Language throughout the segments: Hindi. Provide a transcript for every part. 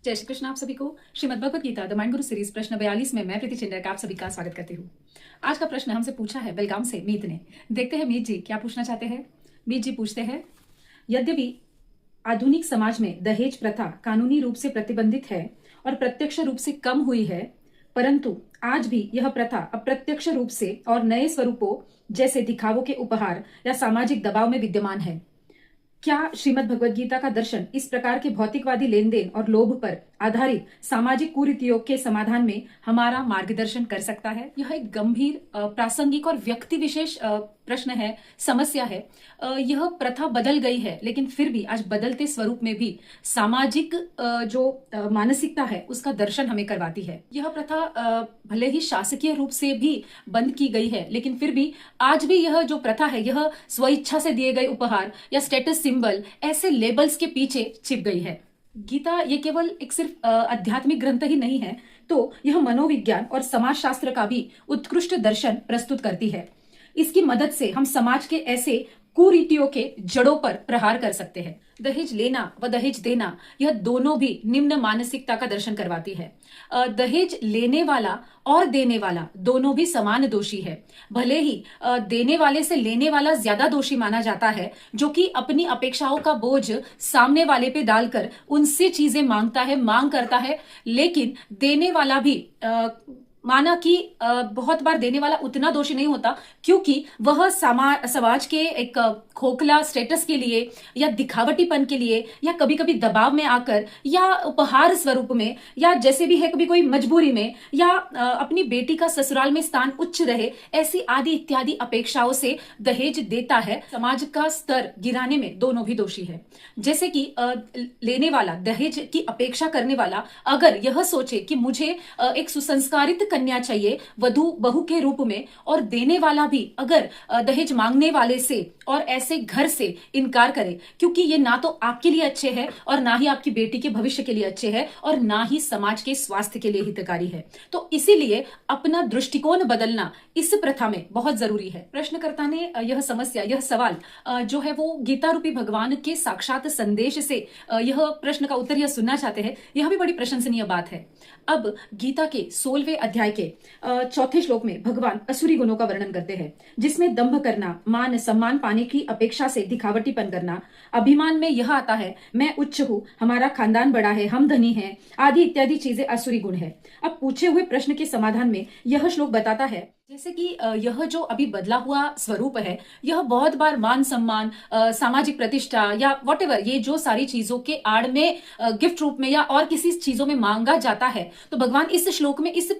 जय श्री कृष्ण। आप सभी को Shrimad Bhagavad Gita the mind Guru series प्रश्न 42 में मैं प्रीति चिंडर का आप सभी का स्वागत करती हूँ। आज का प्रश्न हमसे पूछा है बेलगाम से मीत ने। देखते हैं मीत जी क्या पूछना चाहते हैं। मीत जी पूछते हैं, यद्यपि आधुनिक समाज में दहेज प्रथा कानूनी रूप से प्रतिबंधित है और प्रत्यक्ष रूप से कम हुई है, परंतु आज भी यह प्रथा अप्रत्यक्ष रूप से और नए स्वरूपों जैसे दिखावों के उपहार या सामाजिक दबाव में विद्यमान है। क्या श्रीमद् भगवद गीता का दर्शन इस प्रकार के भौतिकवादी लेन देन और लोभ पर आधारित सामाजिक कुरीतियों के समाधान में हमारा मार्गदर्शन कर सकता है? यह एक गंभीर, प्रासंगिक और व्यक्ति विशेष प्रश्न है, समस्या है। यह प्रथा बदल गई है, लेकिन फिर भी आज बदलते स्वरूप में भी सामाजिक जो मानसिकता है उसका दर्शन हमें करवाती है। यह प्रथा भले ही शासकीय रूप से भी बंद की गई है, लेकिन फिर भी आज भी यह जो प्रथा है यह स्वेच्छा से दिए गए उपहार या स्टेटस सिंबल ऐसे लेबल्स के पीछे छिप गई है। गीता ये केवल एक सिर्फ आध्यात्मिक ग्रंथ ही नहीं है, तो यह मनोविज्ञान और समाजशास्त्र का भी उत्कृष्ट दर्शन प्रस्तुत करती है। इसकी मदद से हम समाज के ऐसे कुरीतियों के जड़ों पर प्रहार कर सकते हैं। दहेज लेना व दहेज देना यह दोनों भी निम्न मानसिकता का दर्शन करवाती है। दहेज लेने वाला और देने वाला दोनों भी समान दोषी है। भले ही देने वाले से लेने वाला ज्यादा दोषी माना जाता है, जो कि अपनी अपेक्षाओं का बोझ सामने वाले पे डालकर उनसे चीजें मांगता है, मांग करता है, लेकिन देने वाला भी माना कि बहुत बार देने वाला उतना दोषी नहीं होता, क्योंकि वह समाज के एक खोखला स्टेटस के लिए या दिखावटीपन के लिए या कभी कभी दबाव में आकर या उपहार स्वरूप में या जैसे भी है कभी कोई मजबूरी में या अपनी बेटी का ससुराल में स्थान उच्च रहे, ऐसी आदि इत्यादि अपेक्षाओं से दहेज देता है। समाज का स्तर गिराने में दोनों भी दोषी है। जैसे कि लेने वाला, दहेज की अपेक्षा करने वाला अगर यह सोचे कि मुझे एक सुसंस्कारित कन्या चाहिए वधू बहू के रूप में, और देने वाला भी अगर दहेज मांगने वाले से और ऐसे घर से इनकार करे, क्योंकि ये ना तो आपके लिए अच्छे हैं और ना ही आपकी बेटी के भविष्य के लिए अच्छे हैं और ना ही समाज के स्वास्थ्य के लिए हितकारी है, तो इसीलिए अपना दृष्टिकोण बदलना इस प्रथा में बहुत जरूरी है। प्रश्नकर्ता ने यह समस्या, यह सवाल जो है वो गीता रूपी भगवान के साक्षात संदेश से यह प्रश्न का उत्तर यह सुनना चाहते हैं। यह भी बड़ी प्रशंसनीय बात है। अब गीता के 16वें अध्याय के चौथे श्लोक में भगवान असुरी गुणों का वर्णन करते हैं, जिसमें दंभ करना, मान सम्मान पाने की अपेक्षा से दिखावटीपन करना, अभिमान में यह आता है मैं उच्च हूँ, हमारा खानदान बड़ा है, हम धनी हैं, आदि इत्यादि चीजें असुरी गुण है। अब पूछे हुए प्रश्न के समाधान में यह श्लोक बताता है, जैसे कि यह जो अभी बदला हुआ स्वरूप है यह बहुत बार मान सम्मान, सामाजिक प्रतिष्ठा या व्हाटएवर, ये जो सारी चीजों के आड़ में गिफ्ट रूप में या और किसी चीजों में मांगा जाता है, तो भगवान इस श्लोक में इस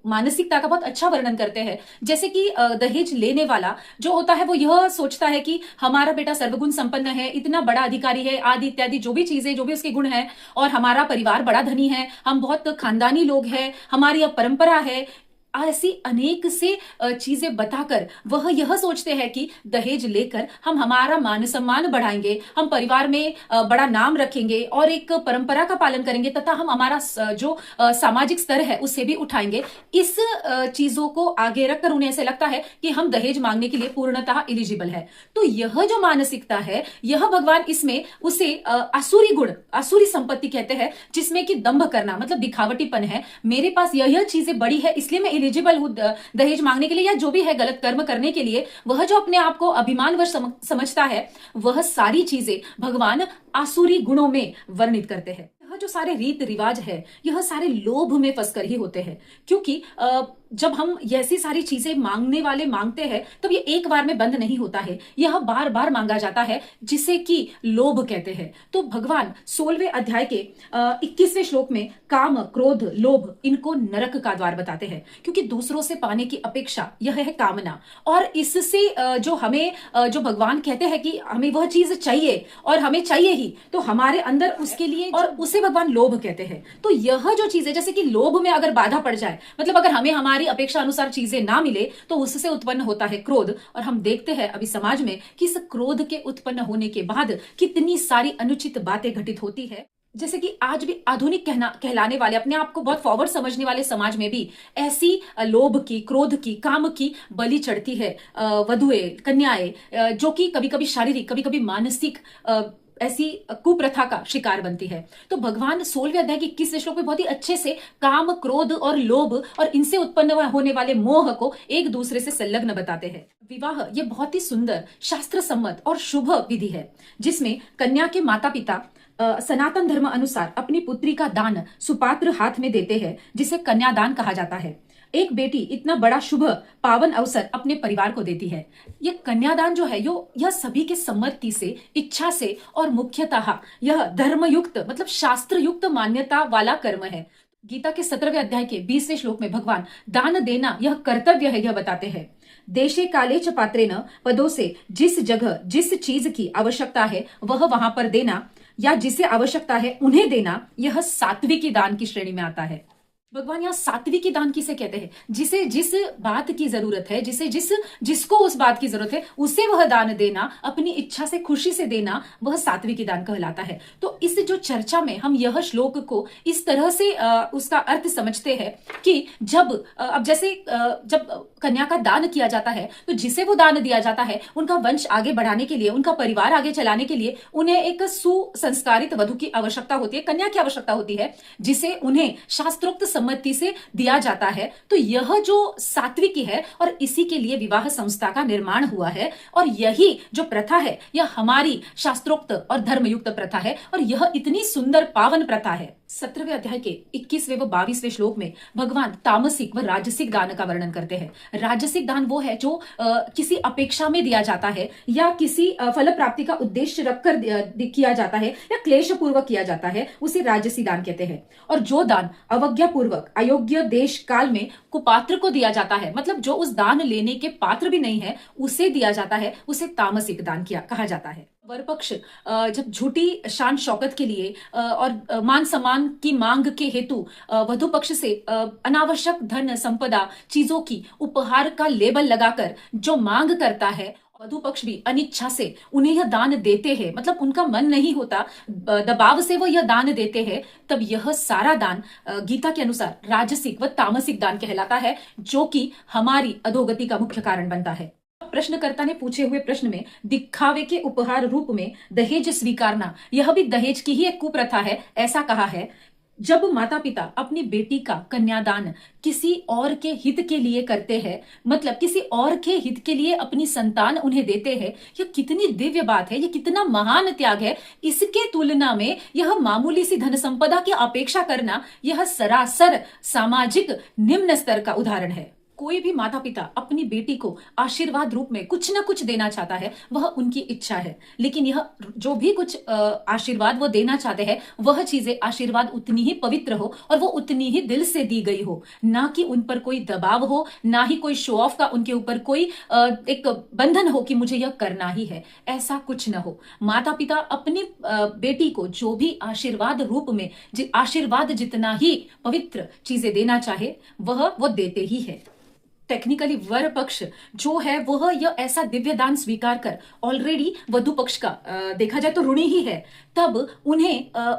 मानसिकता का बहुत अच्छा वर्णन करते हैं। जैसे कि दहेज लेने वाला जो होता है वो यह सोचता है कि हमारा बेटा सर्वगुण संपन्न है, इतना बड़ा अधिकारी है, आदि इत्यादि जो भी चीजें, जो भी उसके गुण है, और हमारा परिवार बड़ा धनी है, हम बहुत खानदानी लोग हैं, हमारी अब परंपरा है, ऐसी अनेक से चीजें बताकर वह यह सोचते हैं कि दहेज लेकर हम हमारा मान सम्मान बढ़ाएंगे, हम परिवार में बड़ा नाम रखेंगे और एक परंपरा का पालन करेंगे तथा हम हमारा जो सामाजिक स्तर है उसे भी उठाएंगे। इस चीजों को आगे रखकर उन्हें ऐसे लगता है कि हम दहेज मांगने के लिए पूर्णतः एलिजिबल है। तो यह जो मानसिकता है यह भगवान इसमें उसे असुरी गुण, असुरी संपत्ति कहते हैं, जिसमें कि दंभ करना मतलब दिखावटीपन है, मेरे पास यह चीजें बड़ी है इसलिए मैं एलिजिबल हूं दहेज मांगने के लिए या जो भी है गलत कर्म करने के लिए। वह जो अपने आप को अभिमानवश समझता है, वह सारी चीजें भगवान आसुरी गुणों में वर्णित करते हैं। यह जो सारे रीत रिवाज है यह सारे लोभ में फंसकर ही होते हैं, क्योंकि जब हम ऐसी सारी चीजें मांगने वाले मांगते हैं तब ये एक बार में बंद नहीं होता है, यह बार बार मांगा जाता है, जिसे कि लोभ कहते हैं। तो भगवान 16वें अध्याय के 21वें श्लोक में काम, क्रोध, लोभ इनको नरक का द्वार बताते हैं, क्योंकि दूसरों से पाने की अपेक्षा यह है कामना, और इससे जो हमें जो भगवान कहते हैं कि हमें वह चीज चाहिए और हमें चाहिए ही, तो हमारे अंदर उसके लिए, और उसे भगवान लोभ कहते हैं। तो यह जो चीज है, जैसे कि लोभ में अगर बाधा पड़ जाए, मतलब अगर हमें हमारी अपेक्षा अनुसार चीजें ना मिले, तो उससे उत्पन्न होता है क्रोध। और हम देखते हैं अभी समाज में कि इस क्रोध के उत्पन्न होने के बाद कितनी सारी अनुचित बातें घटित होती है। जैसे कि आज भी आधुनिक कहलाने वाले, अपने आप को बहुत फॉरवर्ड समझने वाले समाज में भी ऐसी लोभ की, क्रोध की, काम की बलि चढ़ती है वधुएं, कन्याएं, जो कि कभी कभी शारीरिक, कभी कभी मानसिक ऐसी कुप्रथा का शिकार बनती है। तो भगवान 16वें अध्याय के 21वें श्लोक में बहुत ही अच्छे से काम, क्रोध और लोभ और इनसे उत्पन्न होने वाले मोह को एक दूसरे से संलग्न बताते हैं। विवाह ये बहुत ही सुंदर, शास्त्र सम्मत और शुभ विधि है, जिसमें कन्या के माता पिता सनातन धर्म अनुसार अपनी पुत्री का दान सुपात्र हाथ में देते हैं, जिसे कन्यादान कहा जाता है। एक बेटी इतना बड़ा शुभ पावन अवसर अपने परिवार को देती है। यह कन्यादान जो है यह सभी के सम्मति से, इच्छा से और मुख्यतः यह धर्मयुक्त मतलब शास्त्र युक्त मान्यता वाला कर्म है। गीता के 17वें अध्याय के 20वें श्लोक में भगवान दान देना यह कर्तव्य है यह बताते हैं। देशे काले च पात्रेन पदों से जिस जगह जिस चीज की आवश्यकता है वह वहां पर देना, या जिसे आवश्यकता है उन्हें देना, यह सात्विकी दान की श्रेणी में आता है। भगवान यहाँ सात्विकी दान किसे कहते हैं? जिसे जिस बात की जरूरत है, जिसको उस बात की जरूरत है उसे वह दान देना, अपनी इच्छा से खुशी से देना, वह सात्विकी दान कहलाता है। तो इस जो चर्चा में हम यह श्लोक को इस तरह से उसका अर्थ समझते हैं कि जब कन्या का दान किया जाता है तो जिसे वो दान दिया जाता है उनका वंश आगे बढ़ाने के लिए, उनका परिवार आगे चलाने के लिए उन्हें एक सुसंस्कारित वधु की आवश्यकता होती है, कन्या की आवश्यकता होती है, जिसे उन्हें शास्त्रोक्त सम्मति से दिया जाता है। तो यह जो सात्विकी है और इसी के लिए विवाह संस्था का निर्माण हुआ है, और यही जो प्रथा है यह हमारी शास्त्रोक्त और धर्मयुक्त प्रथा है, और यह इतनी सुंदर पावन प्रथा है। 17वें अध्याय के 21वें व 22वें श्लोक में भगवान तामसिक व राजसिक दान का वर्णन करते हैं। राजसिक दान वो है जो किसी अपेक्षा में दिया जाता है, या किसी फल प्राप्ति का उद्देश्य रखकर किया जाता है, या क्लेश पूर्वक किया जाता है, उसे राजसी दान कहते हैं। और जो दान अवज्ञा पूर्वक अयोग्य देश काल में कुपात्र को दिया जाता है, मतलब जो उस दान लेने के पात्र भी नहीं है उसे दिया जाता है, उसे तामसिक दान कहा जाता है। वर पक्ष जब झूठी शान शौकत के लिए और मान सम्मान की मांग के हेतु वधु पक्ष से अनावश्यक धन संपदा चीजों की उपहार का लेबल लगाकर जो मांग करता है, वधु पक्ष भी अनिच्छा से उन्हें यह दान देते हैं, मतलब उनका मन नहीं होता, दबाव से वो यह दान देते हैं, तब यह सारा दान गीता के अनुसार राजसिक व तामसिक दान कहलाता है, जो कि हमारी अधोगति का मुख्य कारण बनता है। प्रश्नकर्ता ने पूछे हुए प्रश्न में दिखावे के उपहार रूप में दहेज स्वीकारना, यह भी दहेज की ही एक कुप्रथा है, ऐसा कहा है। जब माता पिता अपनी बेटी का कन्यादान किसी और के हित के लिए करते हैं, मतलब किसी और के हित के लिए अपनी संतान उन्हें देते हैं, यह कितनी दिव्य बात है, यह कितना महान त्याग है। इसके तुलना में यह मामूली सी धन संपदा की अपेक्षा करना, यह सरासर सामाजिक निम्न स्तर का उदाहरण है। कोई भी माता पिता अपनी बेटी को आशीर्वाद रूप में कुछ ना कुछ देना चाहता है, वह उनकी इच्छा है, लेकिन यह जो भी कुछ आशीर्वाद वो देना चाहते हैं वह चीजें आशीर्वाद उतनी ही पवित्र हो और वो उतनी ही दिल से दी गई हो, ना कि उन पर कोई दबाव हो, ना ही कोई शो ऑफ का उनके ऊपर कोई एक बंधन हो कि मुझे यह करना ही है, ऐसा कुछ ना हो। माता पिता अपनी बेटी को जो भी आशीर्वाद रूप में आशीर्वाद जितना ही पवित्र चीजें देना चाहे वह वो देते ही है। टेक्निकली वर पक्ष जो है वह यह ऐसा दिव्य दान स्वीकार कर ऑलरेडी वधु पक्ष का देखा जाए तो ऋणी ही है, तब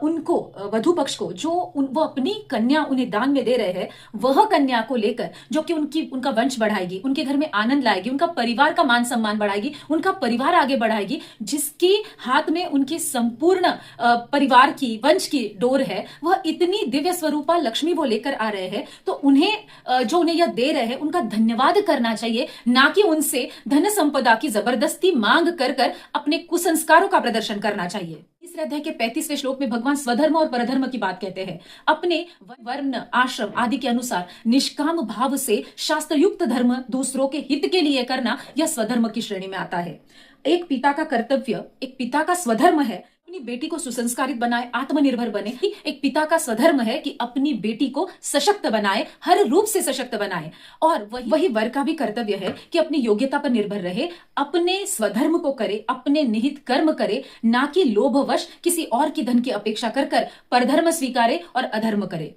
उनको वधु पक्ष को जो वो अपनी कन्या उन्हें दान में दे रहे हैं, वह कन्या को लेकर जो कि उनका वंश बढ़ाएगी, उनके घर में आनंद लाएगी, उनका परिवार का मान सम्मान बढ़ाएगी, उनका परिवार आगे बढ़ाएगी, जिसकी हाथ में उनके संपूर्ण परिवार की वंश की डोर है, वह इतनी दिव्य स्वरूपा लक्ष्मी वो लेकर आ रहे हैं, तो उन्हें जो उन्हें यह दे रहे हैं उनका धन्यवाद करना चाहिए, ना कि उनसे धन संपदा की जबरदस्ती मांग कर अपने कुसंस्कारों का प्रदर्शन करना चाहिए। तीसरे अध्याय के 35वें श्लोक में भगवान स्वधर्म और परधर्म की बात कहते हैं। अपने वर्ण आश्रम आदि के अनुसार निष्काम भाव से शास्त्रयुक्त धर्म दूसरों के हित के लिए करना, यह स्वधर्म की श्रेणी में आता है। एक पिता का कर्तव्य, एक पिता का स्वधर्म है अपनी बेटी को सुसंस्कारित बनाए, आत्मनिर्भर बने। एक पिता का स्वधर्म है कि अपनी बेटी को सशक्त बनाए, हर रूप से सशक्त बनाए, और वही वर का भी कर्तव्य है कि अपनी योग्यता पर निर्भर रहे, अपने स्वधर्म को करे, अपने निहित कर्म करे, ना कि लोभवश किसी और की धन की अपेक्षा कर परधर्म स्वीकारे और अधर्म करे।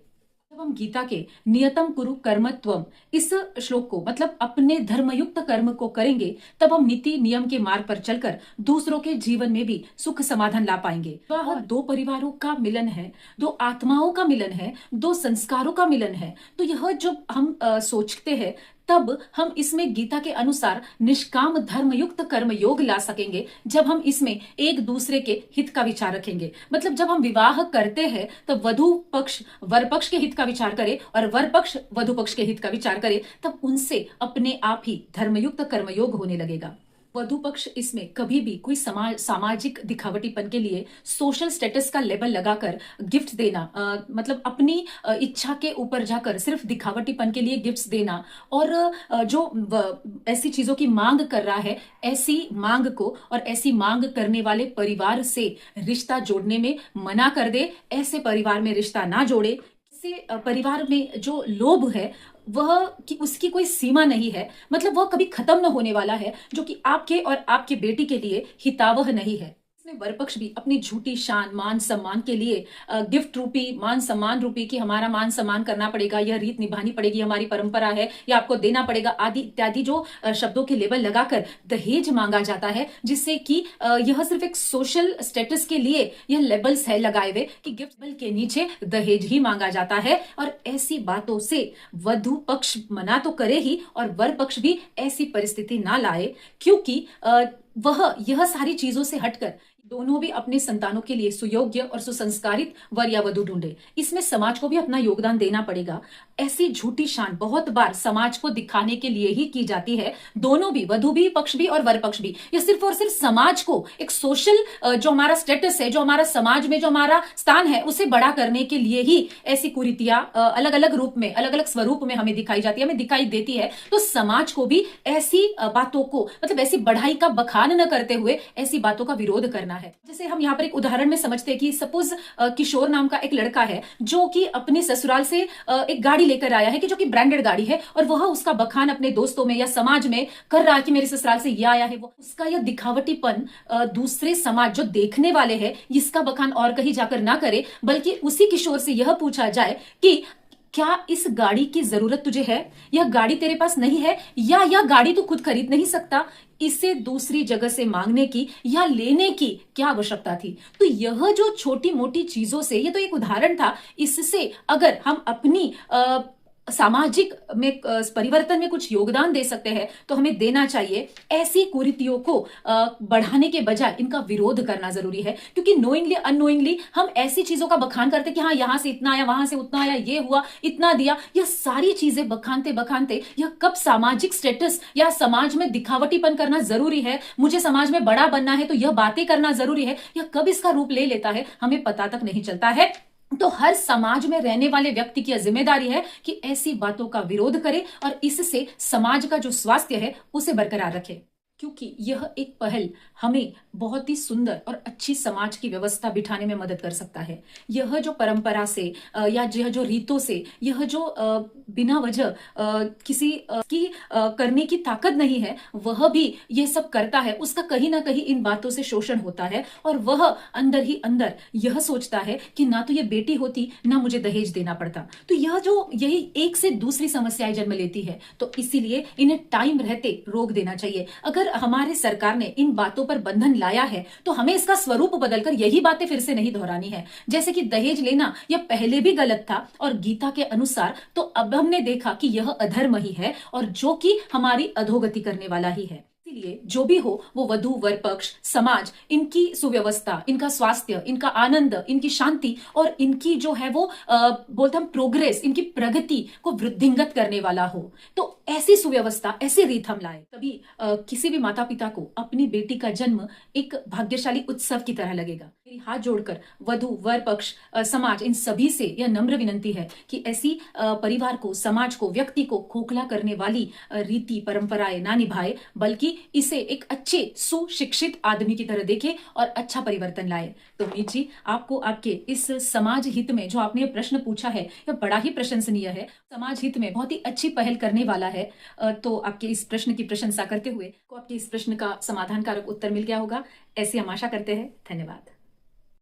जब हम गीता के नियतम कुरु कर्मत्वम इस श्लोक को मतलब अपने धर्मयुक्त कर्म को करेंगे, तब हम नीति नियम के मार्ग पर चलकर दूसरों के जीवन में भी सुख समाधान ला पाएंगे। वह दो परिवारों का मिलन है, दो आत्माओं का मिलन है, दो संस्कारों का मिलन है। तो यह जो हम सोचते हैं, तब हम इसमें गीता के अनुसार निष्काम धर्मयुक्त कर्म योग ला सकेंगे, जब हम इसमें एक दूसरे के हित का विचार रखेंगे। मतलब जब हम विवाह करते हैं तो वधु पक्ष वर पक्ष के हित का विचार करे और वर पक्ष वधु पक्ष के हित का विचार करे, तब उनसे अपने आप ही धर्मयुक्त कर्मयोग होने लगेगा। वधु पक्ष इसमें कभी भी कोई सामाजिक दिखावटीपन के लिए सोशल स्टेटस का लेबल लगाकर गिफ्ट देना, मतलब अपनी इच्छा के ऊपर जाकर सिर्फ दिखावटीपन के लिए गिफ्ट्स देना और जो ऐसी चीजों की मांग कर रहा है, ऐसी मांग को और ऐसी मांग करने वाले परिवार से रिश्ता जोड़ने में मना कर दे। ऐसे परिवार में रिश्ता ना जोड़े। ऐसे परिवार में जो लोभ है वह कि उसकी कोई सीमा नहीं है, मतलब वह कभी खत्म न होने वाला है, जो कि आपके और आपके बेटी के लिए हितावह नहीं है। वर पक्ष भी अपनी झूठी शान मान सम्मान के लिए गिफ्ट रूपी मान सम्मान रूपी कि हमारा मान सम्मान करना पड़ेगा, यह रीत निभानी पड़ेगी, हमारी परंपरा है, या आपको देना पड़ेगा आदि इत्यादि जो शब्दों के लेबल लगाकर दहेज मांगा जाता है, जिससे कि यह सिर्फ एक सोशल स्टेटस के लिए यह लेबल्स है लगाए हुए कि गिफ्ट बिल के नीचे दहेज ही मांगा जाता है। और ऐसी बातों से वधु पक्ष मना तो करे ही और वर पक्ष भी ऐसी परिस्थिति ना लाए, क्योंकि वह यह सारी चीजों से हटकर दोनों भी अपने संतानों के लिए सुयोग्य और सुसंस्कारित वर या वधु ढूंढे। इसमें समाज को भी अपना योगदान देना पड़ेगा। ऐसी झूठी शान बहुत बार समाज को दिखाने के लिए ही की जाती है। दोनों भी, वधु भी पक्ष भी और वर पक्ष भी, यह सिर्फ और सिर्फ समाज को एक सोशल जो हमारा स्टेटस है, जो हमारा समाज में जो हमारा स्थान है, उसे बड़ा करने के लिए ही ऐसी कुरीतियां अलग अलग रूप में, अलग अलग स्वरूप में हमें दिखाई जाती है, हमें दिखाई देती है। तो समाज को भी ऐसी बातों को, मतलब ऐसी बढ़ाई का बखान न करते हुए ऐसी बातों का विरोध करना है। जैसे हम यहाँ पर एक उदाहरण में समझते हैं कि सपोज किशोर नाम का एक लड़का है जो कि अपने ससुराल से एक गाड़ी लेकर आया है कि जो कि ब्रांडेड गाड़ी है, और वह उसका बखान अपने दोस्तों में या समाज में कर रहा है कि मेरे ससुराल से ये आया है। वो उसका यह दिखावटीपन दूसरे समाज जो देखने वाले हैं इसका बखान और कहीं जाकर ना करे, बल्कि उसी किशोर से यह पूछा जाए कि क्या इस गाड़ी की जरूरत तुझे है? यह गाड़ी तेरे पास नहीं है, या यह गाड़ी तू खुद खरीद नहीं सकता? इसे दूसरी जगह से मांगने की या लेने की क्या आवश्यकता थी? तो यह जो छोटी मोटी चीजों से, ये तो एक उदाहरण था, इससे अगर हम अपनी सामाजिक में परिवर्तन में कुछ योगदान दे सकते हैं तो हमें देना चाहिए। ऐसी कुरीतियों को बढ़ाने के बजाय इनका विरोध करना जरूरी है, क्योंकि नोइंगली अननोइंगली हम ऐसी चीजों का बखान करते कि हाँ यहां से इतना आया, वहां से उतना आया, ये हुआ, इतना दिया। यह सारी चीजें बखानते बखानते यह कब सामाजिक स्टेटस या समाज में दिखावटीपन करना जरूरी है, मुझे समाज में बड़ा बनना है तो यह बातें करना जरूरी है, यह कब इसका रूप ले लेता है हमें पता तक नहीं चलता है। तो हर समाज में रहने वाले व्यक्ति की जिम्मेदारी है कि ऐसी बातों का विरोध करे और इससे समाज का जो स्वास्थ्य है उसे बरकरार रखे, क्योंकि यह एक पहल हमें बहुत ही सुंदर और अच्छी समाज की व्यवस्था बिठाने में मदद कर सकता है। यह जो परंपरा से या यह जो रीतों से, यह जो बिना वजह किसी की करने की ताकत नहीं है, वह भी यह सब करता है, उसका कहीं ना कहीं इन बातों से शोषण होता है और वह अंदर ही अंदर यह सोचता है कि ना तो ये बेटी होती ना मुझे दहेज देना पड़ता। तो यह जो यही एक से दूसरी समस्याएं जन्म लेती है, तो इसीलिए इन्हें टाइम रहते रोक देना चाहिए। अगर हमारे सरकार ने इन बातों पर बंधन लाया है तो हमें इसका स्वरूप बदलकर यही बातें फिर से नहीं दोहरानी है। जैसे कि दहेज लेना यह पहले भी गलत था और गीता के अनुसार, तो अब हमने देखा कि यह अधर्म ही है और जो कि हमारी अधोगति करने वाला ही है। इसलिए जो भी हो, वो वधु वर पक्ष, समाज, इनकी सुव्यवस्था, इनका स्वास्थ्य, इनका आनंद, इनकी शांति और इनकी जो है वो बोलते हम प्रोग्रेस, इनकी प्रगति को वृद्धिंगत करने वाला हो। तो ऐसी सुव्यवस्था, ऐसी रीत हम लाए, तभी किसी भी माता पिता को अपनी बेटी का जन्म एक भाग्यशाली उत्सव की तरह लगेगा। मेरी हाथ जोड़कर वधु वर पक्ष, समाज, इन सभी से यह नम्र विनंती है कि ऐसी परिवार को, समाज को, व्यक्ति को खोखला करने वाली रीति परंपराएं ना निभाए, बल्कि इसे एक अच्छे सुशिक्षित आदमी की तरह देखे और अच्छा परिवर्तन लाए। तो मीत जी, आपको आपके इस समाज हित में जो आपने प्रश्न पूछा है, यह बड़ा ही प्रशंसनीय है, समाज हित में बहुत ही अच्छी पहल करने वाला है। तो आपके इस प्रश्न की प्रशंसा करते हुए को आपके इस प्रश्न का समाधान कारक उत्तर मिल गया होगा, ऐसी हम आशा करते हैं। धन्यवाद।